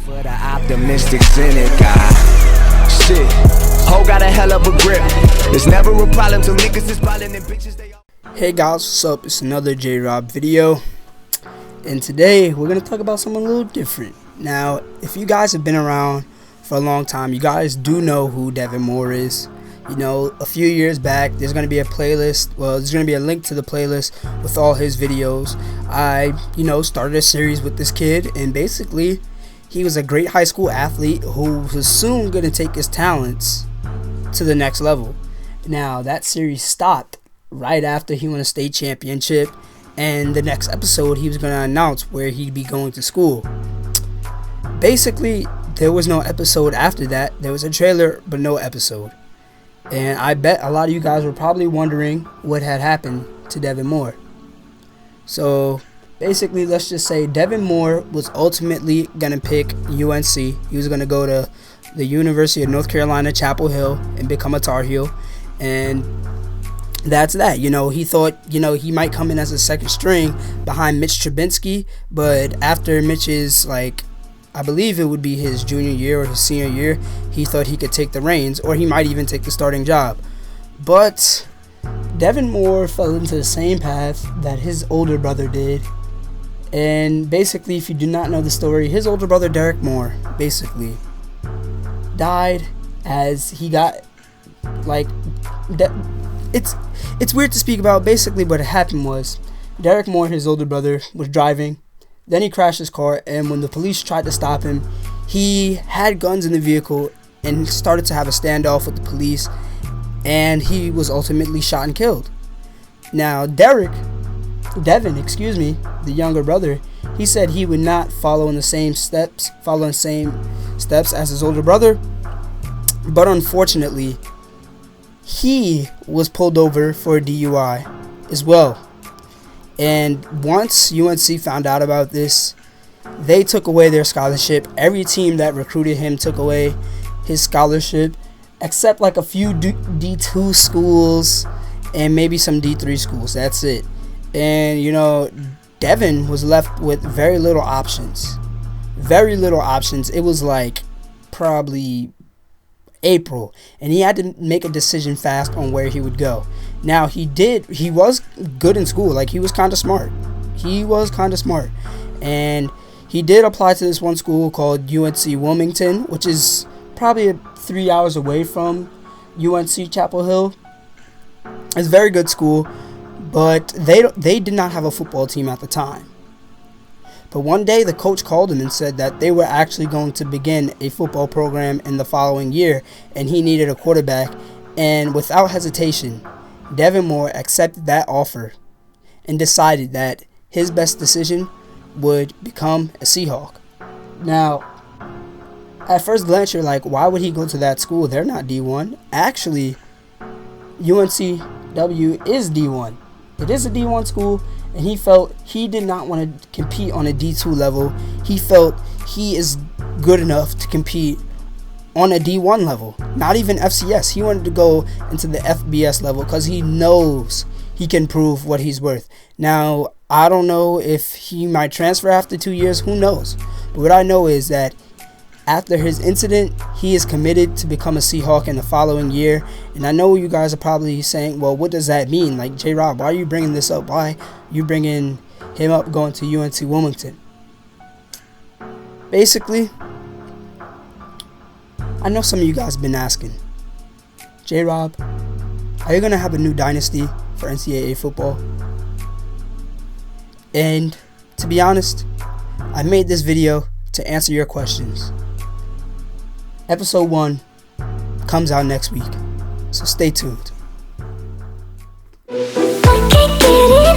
For the optimistic cynic, shit. Ho got a hell of a grip. It's never a problem till niggas is ballin' and bitches they all. Hey guys, what's up? It's another J-Rob video. And today we're gonna talk about something a little different. Now, if you guys have been around for a long time, you guys do know who Devin Moore is. You know, a few years back, there's going to be a playlist. Well, there's going to be a link to the playlist with all his videos. I, started a series with this kid, and basically, he was a great high school athlete who was soon going to take his talents to the next level. Now, that series stopped right after he won a state championship, and the next episode, he was going to announce where he'd be going to school. Basically, there was no episode after that. There was a trailer, but no episode. And I bet a lot of you guys were probably wondering what had happened to Devin Moore. So basically, let's just say Devin Moore was ultimately going to pick UNC. He was going to go to the University of North Carolina, Chapel Hill, and become a Tar Heel. And that's that. He thought, he might come in as a second string behind Mitch Trubinsky. But after Mitch's, I believe it would be his junior year or his senior year, he thought he could take the reins, or he might even take the starting job. But Devin Moore fell into the same path that his older brother did. And basically, if you do not know the story, his older brother Derek Moore basically died as he got it's weird to speak about. Basically what happened was Derek Moore, his older brother, was driving. Then he crashed his car, and when the police tried to stop him, he had guns in the vehicle and started to have a standoff with the police, and he was ultimately shot and killed. Now, Devin, the younger brother, he said he would not follow the same steps as his older brother, but unfortunately, he was pulled over for a DUI as well. And once UNC found out about this, they took away their scholarship. Every team that recruited him took away his scholarship, except a few D2 schools and maybe some D3 schools. That's it. And, Devin was left with very little options. Very little options. It was probably April, and he had to make a decision fast on where he would go. Now, he was good in school. He was kind of smart. And he did apply to this one school called UNC Wilmington, which is probably 3 hours away from UNC Chapel Hill. It's a very good school, but they did not have a football team at the time. But one day, the coach called him and said that they were actually going to begin a football program in the following year, and he needed a quarterback. And without hesitation, Devin Moore accepted that offer and decided that his best decision would become a Seahawk. Now, at first glance, you're like, why would he go to that school? They're not D1. Actually, UNCW is D1. It is a D1 school, and he felt he did not want to compete on a D2 level. He felt he is good enough to compete on a D1 level, not even FCS. He wanted to go into the FBS level because he knows he can prove what he's worth. Now, I don't know if he might transfer after 2 years. Who knows? But what I know is that after his incident, he is committed to become a Seahawk in the following year. And I know you guys are probably saying, well, what does that mean? J-Rob, why are you bringing this up? Why are you bringing him up going to UNC Wilmington? Basically, I know some of you guys have been asking, J-Rob, are you going to have a new dynasty for NCAA football? And to be honest, I made this video to answer your questions. Episode 1 comes out next week, so stay tuned. I can't get